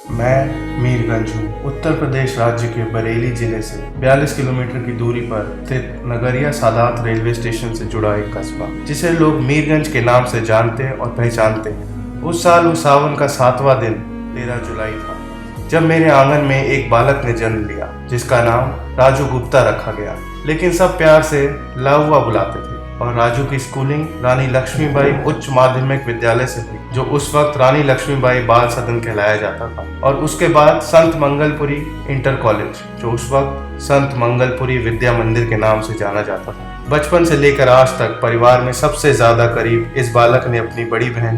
मैं मीरगंज हूँ। उत्तर प्रदेश राज्य के बरेली जिले से 42 किलोमीटर की दूरी पर स्थित नगरिया सादात रेलवे स्टेशन से जुड़ा एक कस्बा, जिसे लोग मीरगंज के नाम से जानते और पहचानते हैं। उस साल उस सावन का 7वां दिन 13 जुलाई था, जब मेरे आंगन में एक बालक ने जन्म लिया, जिसका नाम राजू गुप्ता रखा गया। लेकिन सब प्यार से लाउवा बुलाते थे। और राजू की स्कूलिंग रानी लक्ष्मीबाई उच्च माध्यमिक विद्यालय से हुई, जो उस वक्त रानी लक्ष्मीबाई बाल सदन कहलाया जाता था। और उसके बाद संत मंगलपुरी इंटर कॉलेज, जो उस वक्त संत मंगलपुरी विद्या मंदिर के नाम से जाना जाता था। बचपन से लेकर आज तक परिवार में सबसे ज्यादा करीब इस बालक ने अपनी बड़ी बहन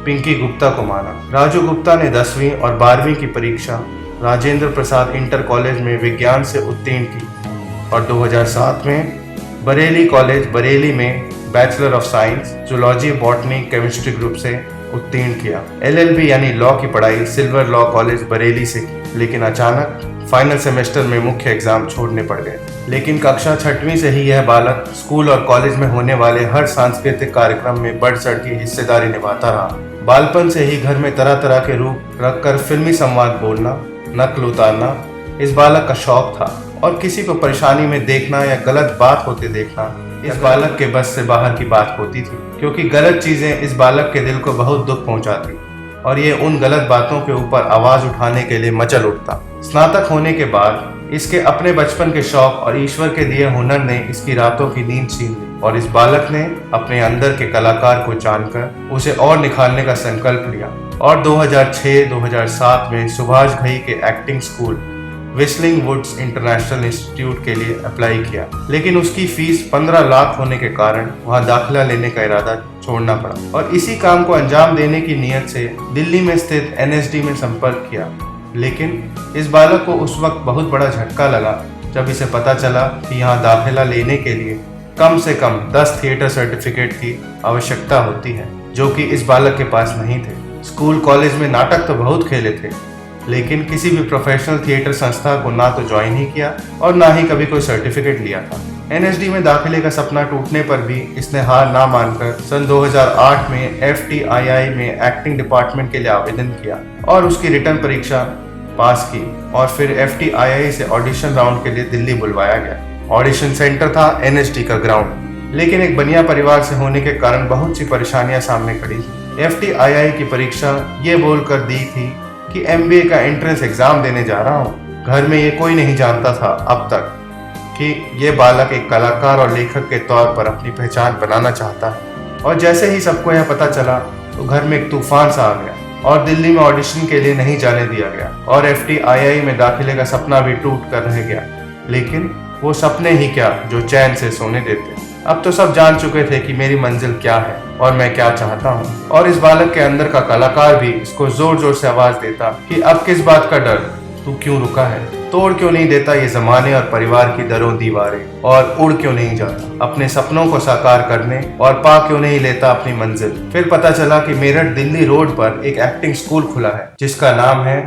पिंकी गुप्ता को माना। राजू गुप्ता ने 10वीं और 12वीं की परीक्षा राजेंद्र प्रसाद इंटर कॉलेज में विज्ञान से उत्तीर्ण की और 2007 में बरेली कॉलेज बरेली में bachelor of science zoology botany chemistry group से उत्तीर्ण किया। LLB यानी लॉ की पढ़ाई सिल्वर लॉ कॉलेज बरेली से की, लेकिन अचानक फाइनल सेमेस्टर में मुख्य एग्जाम छोड़ने पड़ गए। लेकिन कक्षा 6वीं से ही यह बालक स्कूल और कॉलेज में होने वाले हर सांस्कृतिक कार्यक्रम में बढ़ चढ़ की हिस्सेदारी निभाता रहा। बालपन से ही घर में तरह तरह के रूप रखकर फिल्मी संवाद बोलना, नकल उतारना इस बालक का शौक था। और किसी को परेशानी में देखना या गलत बात होते देखना इस बालक के बस से बाहर की बात होती थी, क्योंकि गलत चीजें इस बालक के दिल को बहुत दुख पहुंचाती और ये उन गलत बातों के ऊपर आवाज उठाने के लिए मचल उठता। स्नातक होने के बाद इसके अपने बचपन के शौक और ईश्वर के दिए हुनर ने इसकी रातों की नींद छीन ली और इस बालक ने अपने अंदर के कलाकार को जानकर उसे और निखारने का संकल्प लिया और 2006-2007 में सुभाष घई के acting school Whistling Woods International Institute के लिए अप्लाई किया। लेकिन उसकी फीस 15 लाख होने के कारण वहां दाखिला लेने का इरादा छोड़ना पड़ा और इसी काम को अंजाम देने की नीयत से दिल्ली में स्थित NSD में संपर्क किया। लेकिन इस बालक को उस वक्त बहुत बड़ा झटका लगा जब इसे पता चला कि यहाँ दाखिला लेने के लिए कम से कम 10 थिएटर सर्टिफिकेट की आवश्यकता होती है, जो कि इस बालक के पास नहीं थे। स्कूल कॉलेज में नाटक तो बहुत खेले थे, लेकिन किसी भी प्रोफेशनल थिएटर संस्था को ना तो ज्वाइन ही किया और ना ही कभी कोई सर्टिफिकेट लिया था। NSD में दाखिले का सपना टूटने पर भी इसने हार ना मानकर सन 2008 में FTII में एक्टिंग डिपार्टमेंट के लिए आवेदन किया और उसकी रिटर्न परीक्षा पास की और फिर FTII से ऑडिशन राउंड के लिए दिल्ली बुलवाया गया। ऑडिशन सेंटर था NSD का ग्राउंड, लेकिन एक बनिया परिवार से होने के कारण बहुत सी परेशानियां सामने खड़ी थी। FTII की परीक्षा ये बोलकर दी थी कि MBA का एंट्रेंस एग्जाम देने जा रहा हूँ। घर में ये कोई नहीं जानता था अब तक कि ये बालक एक कलाकार और लेखक के तौर पर अपनी पहचान बनाना चाहता है। और जैसे ही सबको यह पता चला तो घर में एक तूफान सा आ गया और दिल्ली में ऑडिशन के लिए नहीं जाने दिया गया और FTII में दाखिले का सपना भी टूट कर रह गया। लेकिन वो सपने ही क्या जो चैन से सोने देते। अब तो सब जान चुके थे कि मेरी मंजिल क्या है और मैं क्या चाहता हूँ। और इस बालक के अंदर का कलाकार भी इसको जोर जोर से आवाज देता कि अब किस बात का डर, तू क्यों रुका है, तोड़ क्यों नहीं देता ये जमाने और परिवार की दरों दीवारें, और उड़ क्यों नहीं जाता अपने सपनों को साकार करने और पा क्यों नहीं लेता अपनी मंजिल। फिर पता चला कि मेरठ दिल्ली रोड पर एक एक्टिंग स्कूल खुला है जिसका नाम है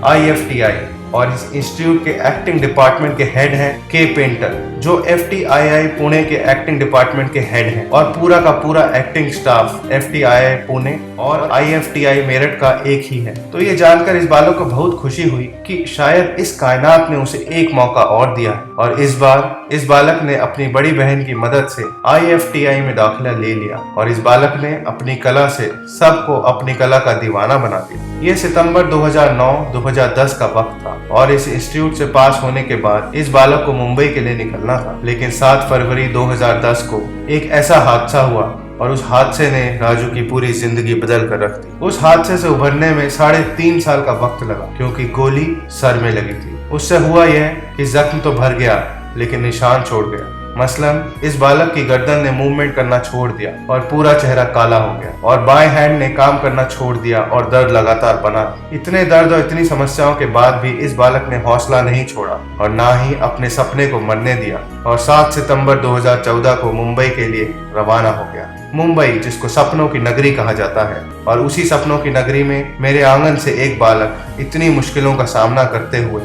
IFTI और इस इंस्टीट्यूट के एक्टिंग डिपार्टमेंट के हेड हैं के पेंटर, जो FTII पुणे के एक्टिंग डिपार्टमेंट के हेड हैं और पूरा का पूरा एक्टिंग स्टाफ FTII पुणे और IFTI मेरठ का एक ही है। तो ये जानकर इस बालक को बहुत खुशी हुई कि शायद इस कायनात ने उसे एक मौका और दिया है और इस बार इस बालक ने अपनी बड़ी बहन की मदद से IFTI में दाखिला ले लिया और इस बालक ने अपनी कला से सबको अपनी कला का दीवाना बना दिया। ये सितंबर 2009-2010 का वक्त था और इस इंस्टीट्यूट से पास होने के बाद इस बालक को मुंबई के लिए निकलना था। लेकिन 7 फरवरी 2010 को एक ऐसा हादसा हुआ और उस हादसे ने राजू की पूरी जिंदगी बदल कर रख दी। उस हादसे से उभरने में 3.5 साल का वक्त लगा, क्योंकि गोली सर में लगी थी। उससे हुआ यह कि जख्म तो भर गया लेकिन निशान छोड़ गया। मसलन इस बालक की गर्दन ने मूवमेंट करना छोड़ दिया और पूरा चेहरा काला हो गया और बाएं हैंड ने काम करना छोड़ दिया और दर्द लगातार बना। इतने दर्द और इतनी समस्याओं के बाद भी इस बालक ने हौसला नहीं छोड़ा और ना ही अपने सपने को मरने दिया और 7 सितंबर 2014 को मुंबई के लिए रवाना हो गया। मुंबई, जिसको सपनों की नगरी कहा जाता है, और उसी सपनों की नगरी में मेरे आंगन से एक बालक इतनी मुश्किलों का सामना करते हुए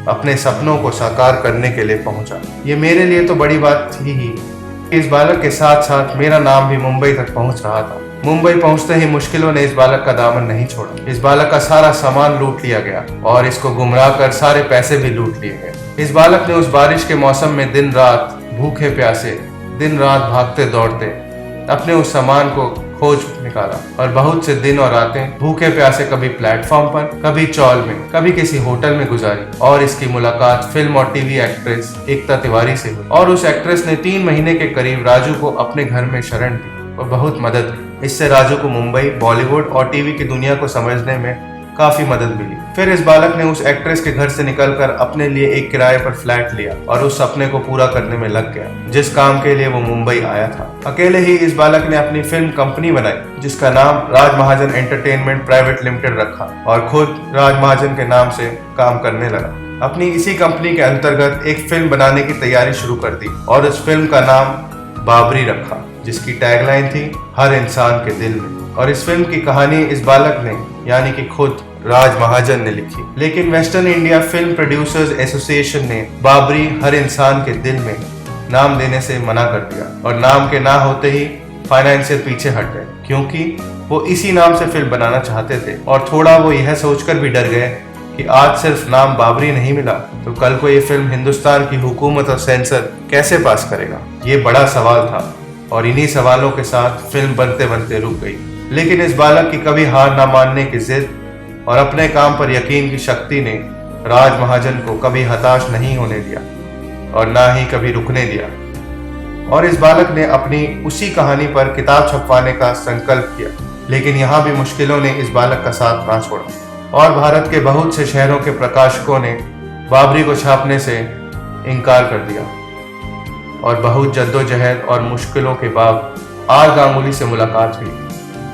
अपने सपनों को साकार करने के लिए पहुंचा। ये मेरे लिए तो बड़ी बात थी ही। इस बालक के साथ साथ मेरा नाम भी मुंबई तक पहुंच रहा था मुंबई पहुंचते ही मुश्किलों ने इस बालक का दामन नहीं छोड़ा। इस बालक का सारा सामान लूट लिया गया और इसको गुमराह कर सारे पैसे भी लूट लिए गए। इस बालक ने उस बारिश के मौसम में दिन रात भूखे प्यासे, दिन रात भागते दौड़ते अपने उस सामान को खोज निकाला और बहुत से दिन और रातें भूखे प्यासे कभी प्लेटफॉर्म पर, कभी चौल में, कभी किसी होटल में गुजारी। और इसकी मुलाकात फिल्म और टीवी एक्ट्रेस एकता तिवारी से हुई और उस एक्ट्रेस ने 3 महीने के करीब राजू को अपने घर में शरण दी और बहुत मदद की। इससे राजू को मुंबई, बॉलीवुड और टीवी की दुनिया को समझने में काफी मदद मिली। फिर इस बालक ने उस एक्ट्रेस के घर से निकलकर अपने लिए एक किराए पर फ्लैट लिया और उस सपने को पूरा करने में लग गया जिस काम के लिए वो मुंबई आया था। अकेले ही इस बालक ने अपनी फिल्म कंपनी बनाई जिसका नाम राज महाजन एंटरटेनमेंट प्राइवेट लिमिटेड रखा और खुद राज महाजन के नाम से काम करने लगा। अपनी इसी कंपनी के अंतर्गत एक फिल्म बनाने की तैयारी शुरू कर दी और उस फिल्म का नाम बाबरी रखा जिसकी टैगलाइन थी हर इंसान के दिल में। और इस फिल्म की कहानी इस बालक ने यानी कि खुद राज महाजन ने लिखी। लेकिन western India film producers association ने बाबरी हर इंसान के दिल में नाम देने से मना कर दिया और नाम के ना होते ही फाइनेंशियल पीछे हट गए क्योंकि वो इसी नाम से फिल्म बनाना चाहते थे। और थोड़ा वो यह सोचकर भी डर गए कि आज सिर्फ नाम बाबरी नहीं मिला तो कल को ये फिल्म हिंदुस्तान की हुकूमत और सेंसर कैसे पास करेगा। ये बड़ा सवाल था और इन्हीं सवालों के साथ फिल्म बनते बनते रुक गई। लेकिन इस बालक की कभी हार न मानने की जिद और अपने काम पर यकीन की शक्ति ने राज महाजन को कभी हताश नहीं होने दिया और ना ही कभी रुकने दिया। और इस बालक ने अपनी उसी कहानी पर किताब छपवाने का संकल्प किया। लेकिन यहाँ भी मुश्किलों ने इस बालक का साथ ना छोड़ा और भारत के बहुत से शहरों के प्रकाशकों ने बाबरी को छापने से इनकार कर दिया। और बहुत जद्दोजहद और मुश्किलों के बाद आर गांगुली से मुलाकात हुई।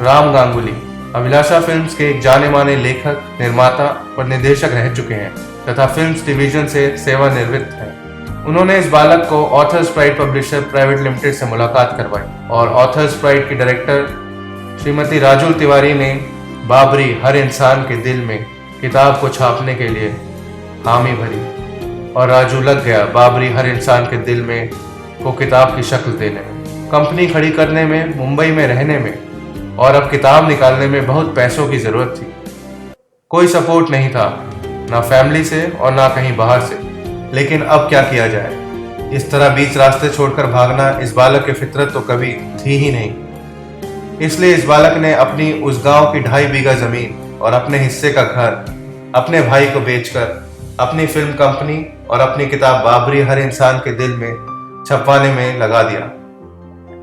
राम गांगुली अभिलाषा फिल्म्स के एक जाने माने लेखक, निर्माता और निर्देशक रह चुके हैं तथा फिल्म्स डिवीजन से सेवानिवृत्त हैं। उन्होंने इस बालक को authors pride publisher private limited से मुलाकात करवाई और ऑथर्स प्राइड की डायरेक्टर श्रीमती राजू तिवारी ने बाबरी हर इंसान के दिल में किताब को छापने के लिए हामी भरी और राजू लग गया बाबरी हर इंसान के दिल में को किताब की शक्ल देने में, कंपनी खड़ी करने में, मुंबई में रहने में और अब किताब निकालने में बहुत पैसों की जरूरत थी। कोई सपोर्ट नहीं था, ना फैमिली से और ना कहीं बाहर से। लेकिन अब क्या किया जाए, इस तरह बीच रास्ते छोड़कर भागना इस बालक की फितरत तो कभी थी ही नहीं। इसलिए इस बालक ने अपनी उस गांव की 2.5 बीघा जमीन और अपने हिस्से का घर अपने भाई को बेचकर अपनी फिल्म कंपनी और अपनी किताब बाबरी हर इंसान के दिल में छपवाने में लगा दिया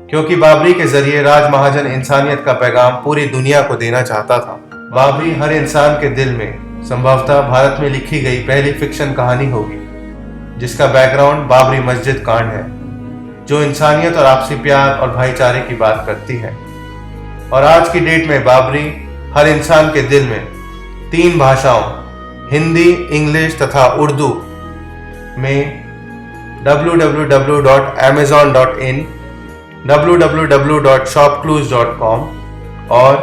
क्योंकि बाबरी के जरिए राज महाजन इंसानियत का पैगाम पूरी दुनिया को देना चाहता था। बाबरी हर इंसान के दिल में संभवतः भारत में लिखी गई पहली फिक्शन कहानी होगी जिसका बैकग्राउंड बाबरी मस्जिद कांड है जो इंसानियत और आपसी प्यार और भाईचारे की बात करती है। और आज की डेट में बाबरी हर इंसान के दिल में 3 भाषाओं हिंदी, इंग्लिश तथा उर्दू में www.amazon.in, www.shopclues.com और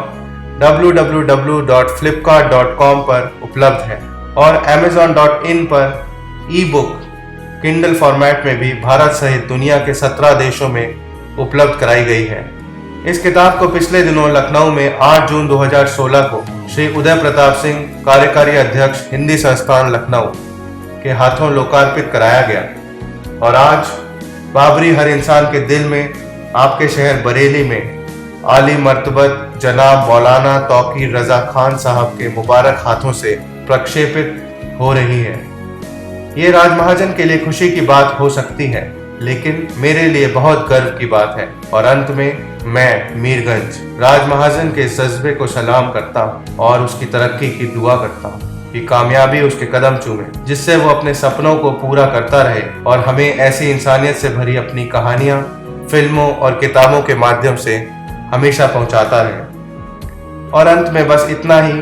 www.flipkart.com पर उपलब्ध है और amazon.in पर ई बुक किंडल फॉर्मेट में भी भारत सहित दुनिया के 17 देशों में उपलब्ध कराई गई है। इस किताब को पिछले दिनों लखनऊ में 8 जून 2016 को श्री उदय प्रताप सिंह, कार्यकारी अध्यक्ष हिंदी संस्थान लखनऊ के हाथों लोकार्पित कराया गया और आज बाबरी हर इंसान के दिल में आपके शहर बरेली में आली मर्तबत जनाब मौलाना तौकीर रजा खान साहब के मुबारक हाथों से प्रक्षेपित हो रही है। ये राज महाजन के लिए खुशी की बात हो सकती है लेकिन मेरे लिए बहुत गर्व की बात है। और अंत में मैं मीरगंज राज महाजन के जज्बे को सलाम करता हूँ और उसकी तरक्की की दुआ करता हूँ कि कामयाबी उसके कदम चूमे जिससे वो अपने सपनों को पूरा करता रहे और हमें ऐसी इंसानियत से भरी अपनी कहानियां, फिल्मों और किताबों के माध्यम से हमेशा पहुंचाता रहे। और अंत में बस इतना ही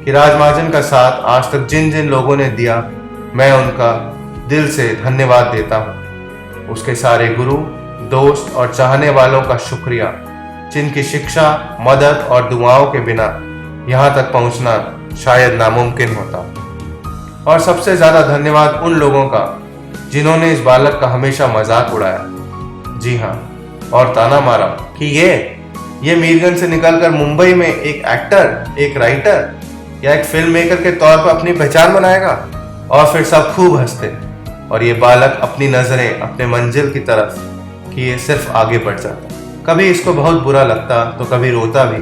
कि राज महाजन का साथ आज तक जिन जिन लोगों ने दिया मैं उनका दिल से धन्यवाद देता हूँ। उसके सारे गुरु, दोस्त और चाहने वालों का शुक्रिया जिनकी शिक्षा, मदद और दुआओं के बिना यहाँ तक पहुँचना शायद नामुमकिन होता। और सबसे ज्यादा धन्यवाद उन लोगों का जिन्होंने इस बालक का हमेशा मजाक उड़ाया, जी हाँ, और ताना मारा कि ये मीरगंज से निकलकर मुंबई में एक एक्टर, एक राइटर या एक फिल्म मेकर के तौर पर अपनी पहचान बनाएगा। और फिर सब खूब हंसते और ये बालक अपनी नजरें अपने मंजिल की तरफ किए सिर्फ आगे बढ़ जाता। कभी इसको बहुत बुरा लगता तो कभी रोता भी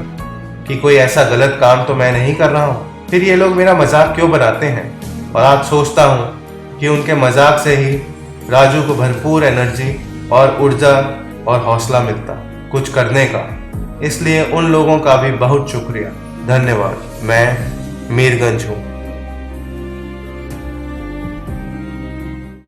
कि कोई ऐसा गलत काम तो मैं नहीं कर रहा हूँ, फिर ये लोग मेरा मजाक क्यों बनाते हैं। और आज सोचता हूँ कि उनके मजाक से ही राजू को भरपूर एनर्जी और ऊर्जा और हौसला मिलता कुछ करने का। इसलिए उन लोगों का भी बहुत शुक्रिया, धन्यवाद। मैं मीरगंज हूँ।